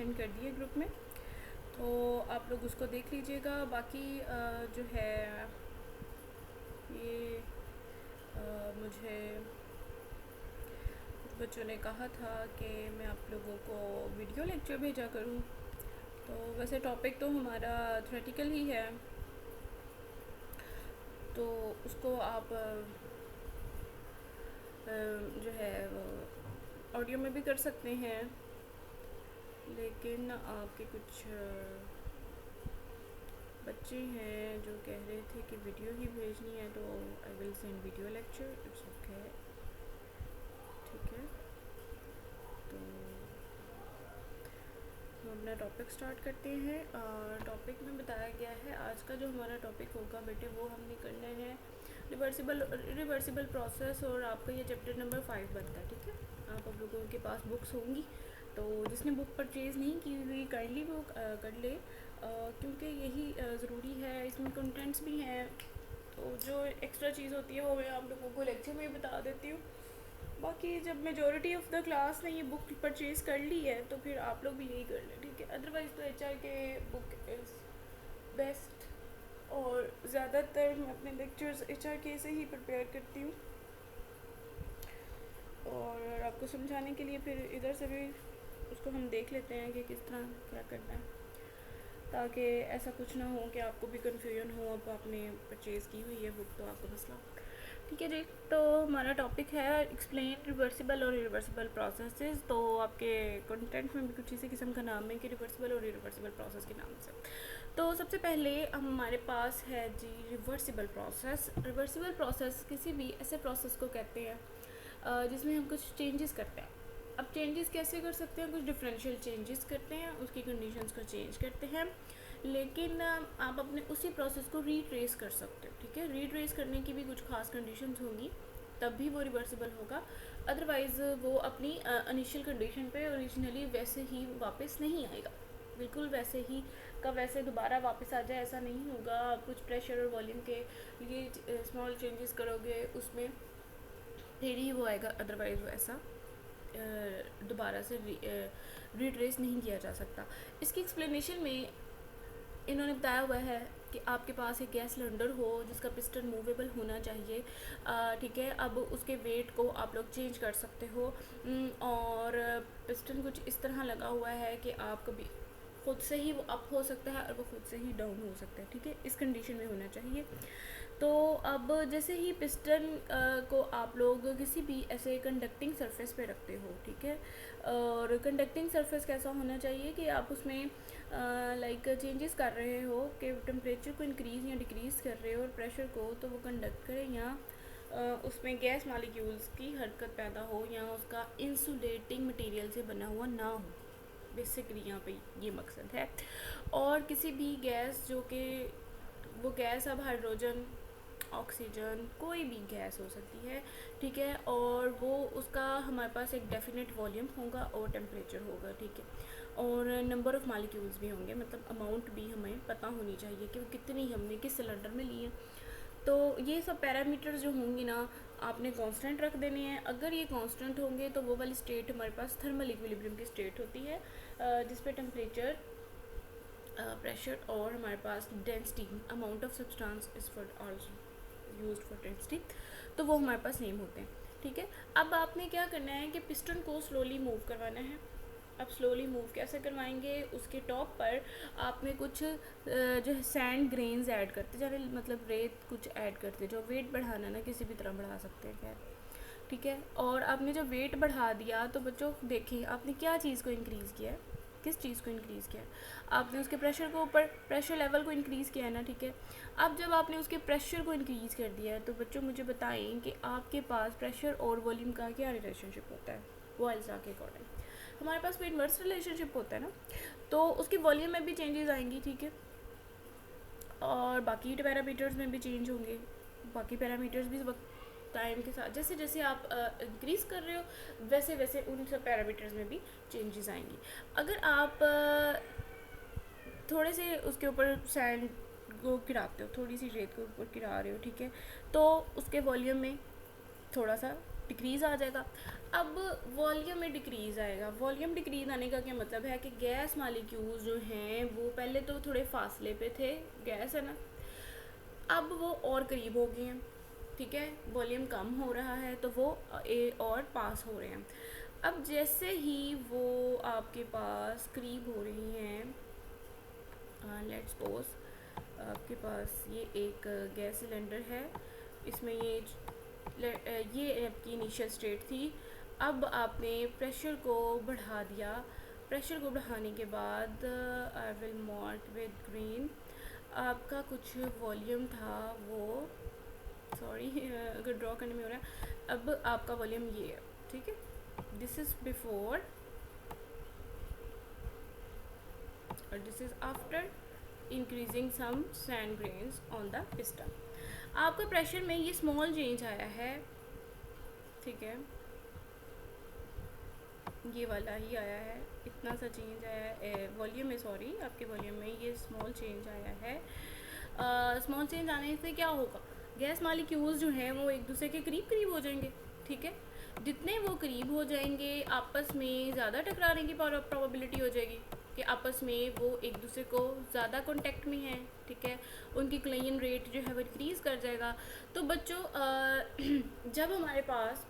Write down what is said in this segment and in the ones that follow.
Pin कर दी है group में, तो आप लोग उसको देख लीजिएगा। बाकी जो है ये मुझे बच्चों ने कहा था कि मैं आप लोगों को वीडियो लेक्चर भेजा करूं। तो वैसे टॉपिक तो हमारा थ्योरेटिकल ही है, तो उसको आप जो है वो ऑडियो में भी कर सकते हैं, लेकिन आपके कुछ बच्चे हैं जो कह रहे थे कि वीडियो ही भेजनी है, तो I will send video lecture, it's okay. ठीक है, तो हम अपना टॉपिक स्टार्ट करते हैं। टॉपिक में बताया गया है आज का जो हमारा टॉपिक होगा बेटे, वो हमने करना है रिवर्सिबल प्रोसेस, और आपका ये चैप्टर नंबर 5 बनता है। ठीक है, आप लोगों के पास बुक्स होंगी, तो जिसने बुक परचेज़ नहीं की हुई काइंडली वो कर ले, क्योंकि यही ज़रूरी है। इसमें कंटेंट्स भी हैं, तो जो एक्स्ट्रा चीज़ होती है वो मैं आप लोगों को लेक्चर में बता देती हूँ। बाकी जब मेजॉरिटी ऑफ द क्लास ने ये बुक परचेज़ कर ली है, तो फिर आप लोग भी यही कर लें। ठीक है, अदरवाइज़ तो एचआर के बुक इज़ बेस्ट, और ज़्यादातर मैं अपने लेक्चर्स एचआर के से ही प्रिपेयर करती हूँ, और आपको समझाने के लिए फिर इधर से भी उसको हम देख लेते हैं कि किस तरह क्या करना है, ताकि ऐसा कुछ ना हो कि आपको भी कन्फ्यूजन हो। अब आपने परचेज़ की हुई है बुक, तो आपका मसला। ठीक है जी, तो हमारा टॉपिक है एक्सप्लेन रिवर्सिबल और इरिवर्सिबल प्रोसेसेस। तो आपके कंटेंट में भी कुछ इसी किस्म का नाम है कि रिवर्सिबल और इरिवर्सिबल प्रोसेस के नाम से। तो सबसे पहले हमारे पास है जी रिवर्सिबल प्रोसेस। रिवर्सिबल प्रोसेस किसी भी ऐसे प्रोसेस को कहते हैं जिसमें हम कुछ चेंजेस करते हैं। अब चेंजेस कैसे कर सकते हैं? कुछ डिफरेंशियल चेंजेस करते हैं, उसकी कंडीशंस को चेंज करते हैं, लेकिन आप अपने उसी प्रोसेस को रीट्रेस कर सकते हो। ठीक है, रीट्रेस करने की भी कुछ खास कंडीशंस होंगी, तब भी वो रिवर्सिबल होगा। अदरवाइज़ वो अपनी इनिशियल कंडीशन पे ओरिजिनली वैसे ही वापस नहीं आएगा, बिल्कुल वैसे ही का वैसे दोबारा वापस आ जाए ऐसा नहीं होगा। आप कुछ प्रेशर और वॉल्यूम के लिए स्मॉल चेंजेस करोगे उसमें, फिर ही वो आएगा, अदरवाइज़ वो ऐसा दोबारा से रिट्रेस नहीं किया जा सकता। इसकी एक्सप्लेनेशन में इन्होंने बताया हुआ है कि आपके पास एक गैस सिलेंडर हो जिसका पिस्टन मूवेबल होना चाहिए। ठीक है, अब उसके वेट को आप लोग चेंज कर सकते हो, और पिस्टन कुछ इस तरह लगा हुआ है कि आप कभी खुद से ही वो अप हो सकता है और वो खुद से ही डाउन हो सकता है। ठीक है, इस कंडीशन में होना चाहिए। तो अब जैसे ही पिस्टन को आप लोग किसी भी ऐसे कंडक्टिंग सरफेस पे रखते हो, ठीक है, और कंडक्टिंग सरफेस कैसा होना चाहिए कि आप उसमें लाइक चेंजेस कर रहे हो कि टेम्परेचर को इंक्रीज़ या डिक्रीज़ कर रहे हो, और प्रेशर को तो वो कंडक्ट करे, या उसमें गैस मालिक्यूल्स की हरकत पैदा हो, या उसका इंसुलेटिंग मटेरियल से बना हुआ ना हो। बेसिकली यहाँ पे ये मकसद है। और किसी भी गैस जो कि वो गैस अब हाइड्रोजन, ऑक्सीजन, कोई भी गैस हो सकती है, ठीक है, और वो उसका हमारे पास एक डेफिनेट वॉल्यूम होगा और टेम्परेचर होगा। ठीक है, और नंबर ऑफ़ मालिक्यूल्स भी होंगे, मतलब अमाउंट भी हमें पता होनी चाहिए कि वो कितनी हमने किस सिलेंडर में ली है। तो ये सब पैरामीटर्स जो होंगे ना, आपने कांस्टेंट रख देने हैं। अगर ये कांस्टेंट होंगे तो वो वाली स्टेट हमारे पास थर्मल इक्विलिब्रियम की स्टेट होती है, जिस पे टेम्परेचर, प्रेशर और हमारे पास density, amount of substance is for also used for density, तो वो हमारे पास सेम होते हैं। ठीक है, अब आपने क्या करना है कि पिस्टन को स्लोली मूव करवाना है। अब स्लोली मूव कैसे करवाएंगे? उसके टॉप पर आपने कुछ जो है सैंड ग्रेन्स ऐड करते जाने, मतलब रेत कुछ ऐड करते, जो वेट बढ़ाना ना किसी भी तरह बढ़ा सकते हैं, खैर। ठीक है, और आपने जब वेट बढ़ा दिया तो बच्चों देखिए आपने क्या चीज़ को इंक्रीज़ किया है, किस चीज़ को इंक्रीज़ किया है? आपने उसके प्रेशर को ऊपर, प्रेशर लेवल को इंक्रीज़ किया है ना। ठीक है, अब जब आपने उसके प्रेशर को इंक्रीज़ कर दिया है, तो बच्चों मुझे बताएं कि आपके पास प्रेशर और वॉल्यूम का क्या रिलेशनशिप होता है? बॉयल्स लॉ के अकॉर्डिंग हमारे पास कोई इन्वर्स रिलेशनशिप होता है ना, तो उसकी वॉल्यूम में भी चेंजेस आएंगी। ठीक है, और बाकी पैरामीटर्स में भी चेंज होंगे। बाकी पैरामीटर्स भी वक्त टाइम के साथ जैसे जैसे आप इंक्रीज़ कर रहे हो वैसे वैसे उन सब पैरामीटर्स में भी चेंजेस आएंगी। अगर आप थोड़े से उसके ऊपर सैंड को गिराते हो, थोड़ी सी रेत को ऊपर गिरा रहे हो, ठीक है, तो उसके वॉल्यूम में थोड़ा सा डिक्रीज़ आ जाएगा। अब वॉल्यूम में डिक्रीज़ आएगा। वॉल्यूम डिक्रीज़ आने का क्या मतलब है कि गैस मालिक्यूल्स जो हैं वो पहले तो थोड़े फासले पे थे, गैस है ना, अब वो और करीब हो गए हैं, ठीक है, वॉल्यूम कम हो रहा है तो वो और पास हो रहे हैं। अब जैसे ही वो आपके पास करीब हो रही हैं, लेट्स सपोज आपके पास ये एक गैस सिलेंडर है, इसमें ये आपकी इनिशियल स्टेट थी। अब आपने प्रेशर को बढ़ा दिया। प्रेशर को बढ़ाने के बाद I will mark with green, आपका कुछ वॉल्यूम था वो, सॉरी अगर ड्रॉ करने में हो रहा है, अब आपका वॉल्यूम ये है, ठीक है, दिस इज़ बिफोर और this is after increasing some sand grains on the piston. आपका प्रेशर में ये स्मॉल चेंज आया है, ठीक है, ये वाला ही आया है, इतना सा चेंज आया है वॉल्यूम में, सॉरी आपके वॉल्यूम में ये स्मॉल चेंज आया है। स्मॉल चेंज आने से क्या होगा, गैस मालिक्यूल्स जो हैं वो एक दूसरे के करीब करीब हो जाएंगे, ठीक है, जितने वो करीब हो जाएंगे आपस में ज़्यादा टकराने की प्रोबेबिलिटी हो जाएगी कि आपस में वो एक दूसरे को ज़्यादा कांटेक्ट में हैं, ठीक है, उनकी क्लाइन रेट जो है वो इंक्रीज़ कर जाएगा। तो बच्चों जब हमारे पास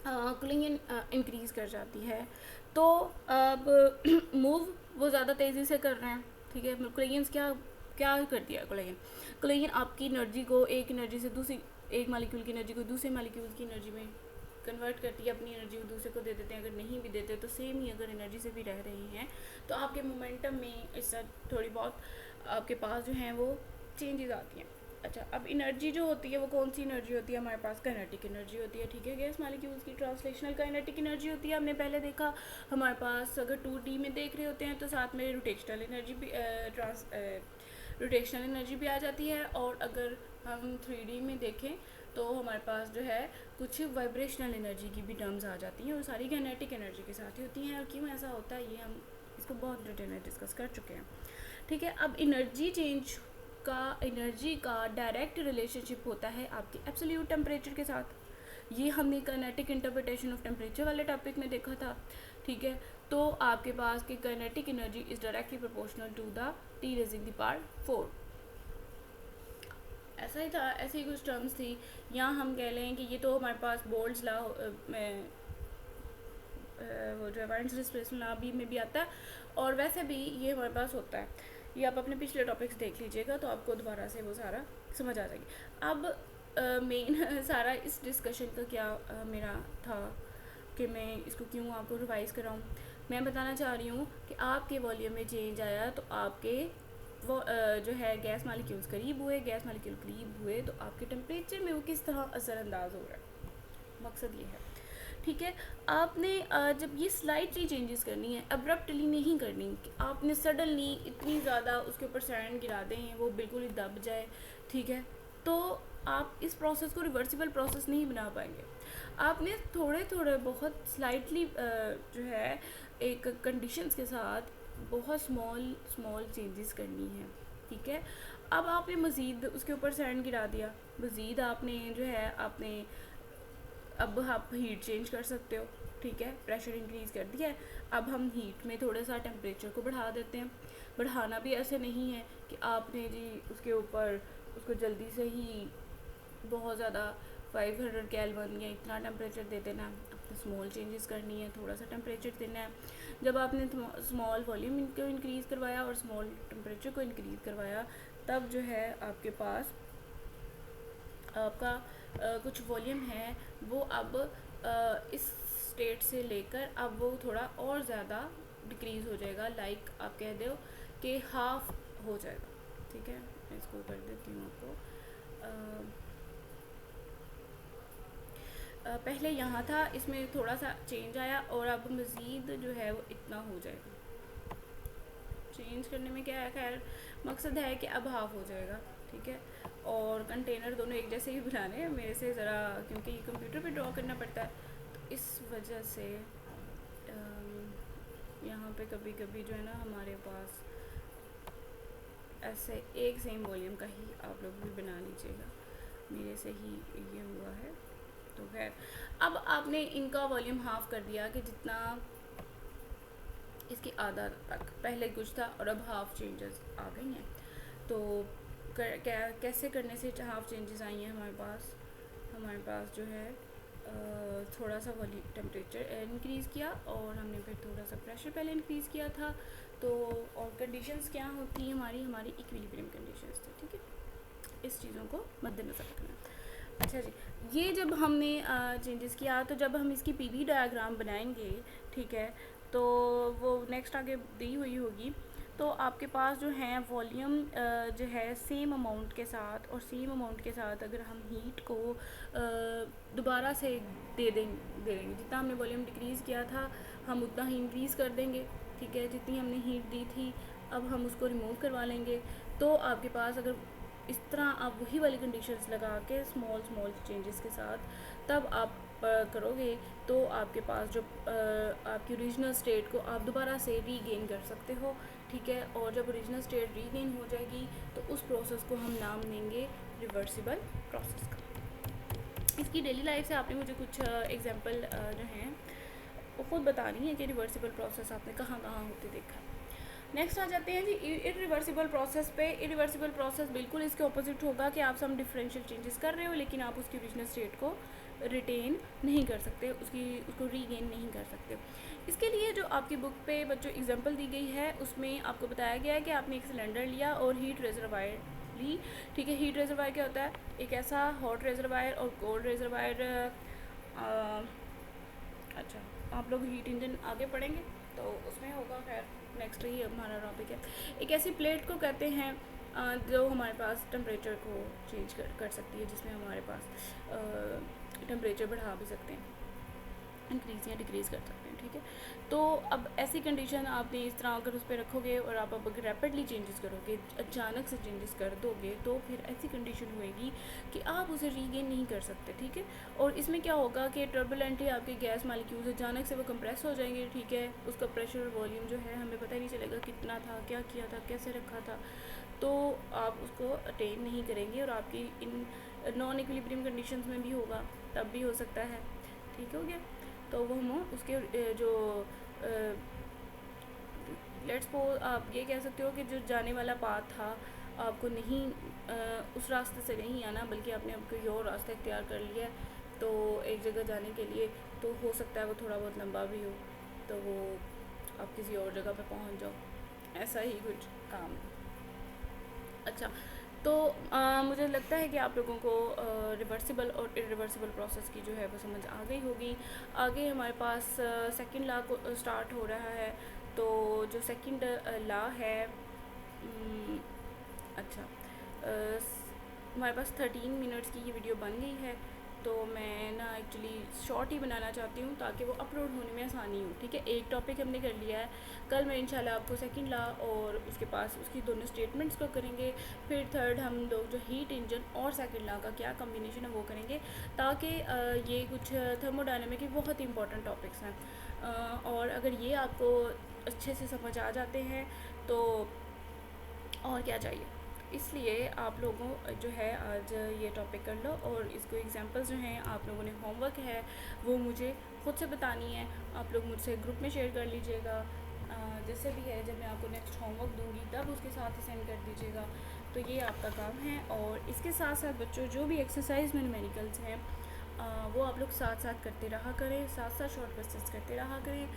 क्लाइन इंक्रीज़ कर जाती है तो अब मूव वो ज़्यादा तेज़ी से कर रहे हैं, ठीक है, क्लाइंस क्या क्या कर दिया, क्लाइन आपकी एनर्जी को एक एनर्जी से दूसरी, एक मालिक्यूल की एनर्जी को दूसरे मालिक्यूल की एनर्जी में कन्वर्ट करती है, अपनी एनर्जी को दूसरे को दे देते हैं। अगर नहीं भी देते तो सेम ही अगर एनर्जी से भी रह रही हैं तो आपके मोमेंटम में इससे थोड़ी बहुत आपके पास जो हैं वो चेंजेस आती हैं। अच्छा, अब एनर्जी जो होती है वो कौन सी एनर्जी होती है, हमारे पास काइनेटिक एनर्जी होती है, ठीक है, गैस मालिक्यूल्स की ट्रांसलेशनल काइनेटिक एनर्जी होती है। हमने पहले देखा हमारे पास अगर 2D में देख रहे होते हैं तो साथ में रोटेशनल एनर्जी भी रोटेशनल एनर्जी भी आ जाती है, और अगर हम 3D में देखें तो हमारे पास जो है कुछ वाइब्रेशनल एनर्जी की भी टर्म्स आ जाती हैं, और सारी काइनेटिक एनर्जी के साथ ही होती हैं। और क्यों ऐसा होता है ये हम इसको बहुत डिटेल में डिस्कस कर चुके हैं, ठीक है। अब एनर्जी का डायरेक्ट रिलेशनशिप होता है आपके एब्सोल्यूट टेम्परेचर के साथ। ये हमने काइनेटिक इंटरप्रिटेशन ऑफ टेम्परेचर वाले टॉपिक में देखा था, ठीक है। तो आपके पास की kinetic energy is directly proportional to the T⁻⁴ ऐसा ही था, ऐसी ही कुछ टर्म्स थी। यहाँ हम कह लें कि ये तो हमारे पास बोल्ट्स लॉ में वो जो वाइंस डिस्प्लेसमेंट लॉ भी में भी आता है, और वैसे भी ये हमारे पास होता है। ये आप अपने पिछले टॉपिक्स देख लीजिएगा तो आपको दोबारा से वो सारा समझ आ जाएगी। अब मेन सारा इस डिस्कशन का क्या मेरा था कि मैं इसको क्यों आपको रिवाइज़ कर रहा हूँ। मैं बताना चाह रही हूँ कि आपके वॉल्यूम में चेंज आया तो आपके वो जो है गैस मालिक्यूल्स करीब हुए, गैस मालिक्यूल करीब हुए तो आपके टेम्परेचर में वो किस तरह असरअंदाज हो रहा है, मकसद ये है, ठीक है। आपने जब ये स्लाइटली चेंजेस करनी है, अब्रप्टली नहीं करनी कि आपने सडनली इतनी ज़्यादा उसके ऊपर सैंड गिरा दें वो बिल्कुल ही दब जाए, ठीक है, तो आप इस प्रोसेस को रिवर्सिबल प्रोसेस नहीं बना पाएंगे। आपने थोड़े थोड़े बहुत स्लाइटली जो है एक कंडीशंस के साथ बहुत स्मॉल चेंजेस करनी है, ठीक है। अब आपने मज़ीद उसके ऊपर सैंड गिरा दिया, मज़ीद आपने जो है आपने अब आप हीट चेंज कर सकते हो, ठीक है, प्रेशर इंक्रीज़ कर दिया है। अब हम हीट में थोड़ा सा टेम्परेचर को बढ़ा देते हैं। बढ़ाना भी ऐसे नहीं है कि आपने जी उसके ऊपर उसको जल्दी से ही बहुत ज़्यादा 500 केल्विन या इतना टेम्परेचर दे देना, आपने स्मॉल चेंजेस करनी है, थोड़ा सा टेम्परेचर देना है। जब आपने स्मॉल वॉल्यूम को इंक्रीज़ करवाया और स्मॉल टेम्परेचर को इंक्रीज़ करवाया तब जो है आपके पास आपका कुछ वॉल्यूम है वो अब इस स्टेट से लेकर अब वो थोड़ा और ज़्यादा डिक्रीज़ हो जाएगा, लाइक आप कह दो कि हाफ हो जाएगा, ठीक है। मैं इसको कर देती हूँ आपको। पहले यहाँ था, इसमें थोड़ा सा चेंज आया और अब मज़ीद जो है वो इतना हो जाएगा। चेंज करने में क्या है, खैर मकसद है कि अब हाफ हो जाएगा, ठीक है। और कंटेनर दोनों एक जैसे ही बनाने हैं मेरे से ज़रा, क्योंकि कंप्यूटर पे ड्रॉ करना पड़ता है तो इस वजह से यहाँ पे कभी कभी जो है ना हमारे पास ऐसे एक सेम वॉल्यूम का ही आप लोग भी बना लीजिएगा, मेरे से ही ये हुआ है। तो खैर अब आपने इनका वॉल्यूम हाफ कर दिया कि जितना इसकी आधा तक पहले कुछ था और अब हाफ चेंजेस आ गई हैं। तो कैसे करने से हाफ चेंजेस आई हैं हमारे पास जो है थोड़ा सा वॉल्यूम टेम्परेचर इंक्रीज़ किया और हमने फिर थोड़ा सा प्रेशर पहले इंक्रीज़ किया था। तो और कंडीशंस क्या होती हैं हमारी इक्विलिब्रियम कंडीशंस थी, ठीक है। इस चीज़ों को मद्देनज़र रखना। अच्छा जी, ये जब हमने चेंजेस किया तो जब हम इसकी पीवी डायग्राम बनाएंगे, ठीक है, तो वो नेक्स्ट आगे दी हुई होगी। तो आपके पास जो है वॉल्यूम जो है सेम अमाउंट के साथ और सेम अमाउंट के साथ अगर हम हीट को दोबारा से दे देंगे जितना हमने वॉल्यूम डिक्रीज़ किया था हम उतना ही इंक्रीज़ कर देंगे, ठीक है। जितनी हमने हीट दी थी अब हम उसको रिमूव करवा लेंगे। तो आपके पास अगर इस तरह आप वही वाली कंडीशंस लगा के स्मॉल चेंजेस के साथ तब आप करोगे तो आपके पास जो आपकी ओरिजिनल स्टेट को आप दोबारा से रीगेन कर सकते हो, ठीक है। और जब ओरिजिनल स्टेट रीगेन हो जाएगी तो उस प्रोसेस को हम नाम देंगे रिवर्सिबल प्रोसेस का। इसकी डेली लाइफ से आपने मुझे कुछ एग्जांपल जो हैं वो खुद बतानी है कि रिवर्सिबल प्रोसेस आपने कहाँ होते देखा है। नेक्स्ट आ जाते हैं जी इरिवर्सिबल प्रोसेस पे। इरिवर्सिबल प्रोसेस बिल्कुल इसके ऑपोजिट होगा कि आप सम डिफरेंशियल चेंजेस कर रहे हो लेकिन आप उसकी ओरिजिनल स्टेट को रिटेन नहीं कर सकते, उसको रीगेन नहीं कर सकते। इसके लिए जो आपकी बुक पे बच्चों एग्जांपल दी गई है उसमें आपको बताया गया है कि आपने एक सिलेंडर लिया और हीट रिजर्वायर ली, ठीक है। हीट रिजर्वायर क्या होता है? एक ऐसा हॉट रिजर्वायर और कोल्ड रिजर्वायर। अच्छा, आप लोग हीट इंजन आगे पढ़ेंगे तो उसमें होगा, खैर नेक्स्ट ही हमारा टॉपिक है। एक ऐसी प्लेट को कहते हैं जो हमारे पास टेम्परेचर को चेंज कर सकती है, जिसमें हमारे पास टेम्परेचर बढ़ा भी सकते हैं, इंक्रीज़ या डिक्रीज़ कर सकते हैं, ठीक है। तो अब ऐसी कंडीशन आपने इस तरह अगर उस पर रखोगे और आप अब रैपिडली चेंजेस करोगे, अचानक से चेंजेस कर दोगे तो फिर ऐसी कंडीशन होएगी कि आप उसे रीगेन नहीं कर सकते, ठीक है। और इसमें क्या होगा कि टर्बुलेंटली आपके गैस मालिक्यूल्स अचानक से वो कंप्रेस हो जाएंगे, ठीक है। उसका प्रेशर और वॉल्यूम जो है हमें पता ही नहीं चलेगा कितना था, क्या किया था, कैसे रखा था, तो आप उसको अटेन नहीं करेंगे और आपकी इन नॉन इक्विलिब्रियम कंडीशंस में भी होगा, तब भी हो सकता है, ठीक हो गया। तो वो हम उसके जो लेट्स सपोज आप ये कह सकते हो कि जो जाने वाला पाथ था आपको नहीं उस रास्ते से नहीं आना बल्कि आपने अब कोई और रास्ता इख्तियार कर लिया है तो एक जगह जाने के लिए, तो हो सकता है वो थोड़ा बहुत लंबा भी हो तो वो आप किसी और जगह पे पहुंच जाओ, ऐसा ही कुछ काम है। अच्छा, तो मुझे लगता है कि आप लोगों को रिवर्सिबल और इरिवर्सिबल प्रोसेस की जो है वो समझ आ गई होगी। आगे हमारे पास सेकंड लॉ को स्टार्ट हो रहा है। तो जो सेकंड लॉ है अच्छा हमारे पास 13 मिनट्स की ये वीडियो बन गई है तो मैं ना एक्चुअली शॉर्ट ही बनाना चाहती हूँ ताकि वो अपलोड होने में आसानी हो, ठीक है। एक टॉपिक हमने कर लिया है, कल मैं इंशाल्लाह आपको सेकंड लॉ और उसके पास उसकी दोनों स्टेटमेंट्स को करेंगे, फिर थर्ड हम लोग जो हीट इंजन और सेकंड लॉ का क्या कम्बिनेशन है वो करेंगे ताकि ये कुछ थर्मोडायनामिक के बहुत ही इंपॉर्टेंट टॉपिक्स हैं और अगर ये आपको अच्छे से समझ आ जाते हैं तो और क्या चाहिए। इसलिए आप लोगों जो है आज ये टॉपिक कर लो और इसको एग्जांपल्स जो हैं आप लोगों ने होमवर्क है वो मुझे खुद से बतानी है, आप लोग मुझसे ग्रुप में शेयर कर लीजिएगा जैसे भी है, जब मैं आपको नेक्स्ट होमवर्क दूंगी तब उसके साथ ही सेंड कर दीजिएगा। तो ये आपका काम है और इसके साथ साथ बच्चों जो भी एक्सरसाइज में न्यूमेरिकल्स हैं वो आप लोग साथ साथ करते रहा करें, साथ साथ शॉर्ट क्वेश्चंस करते रहा करें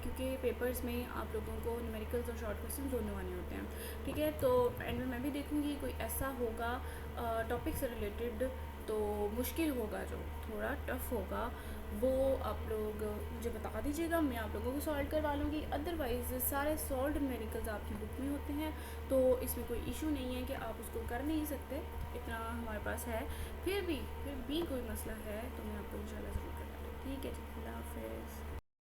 क्योंकि पेपर्स में आप लोगों को न्यूमेरिकल्स और शॉर्ट क्वेश्चंस दोनों आने होते हैं, ठीक है। तो एंड में मैं भी देखूंगी कोई ऐसा होगा टॉपिक से रिलेटेड तो मुश्किल होगा, जो थोड़ा टफ होगा वो आप लोग मुझे बता दीजिएगा, मैं आप लोगों को सॉल्व करवा लूँगी। अदरवाइज़ सारे सॉल्व न्यूमेरिकल्स आपकी बुक में होते हैं तो इसमें कोई इशू नहीं है कि आप उसको कर नहीं सकते, इतना हमारे पास है। फिर भी कोई मसला है तो मैं आपको इंशाल्लाह ज़रूर करवाऊँगी, ठीक है जी। खुदा हाफ़िज़।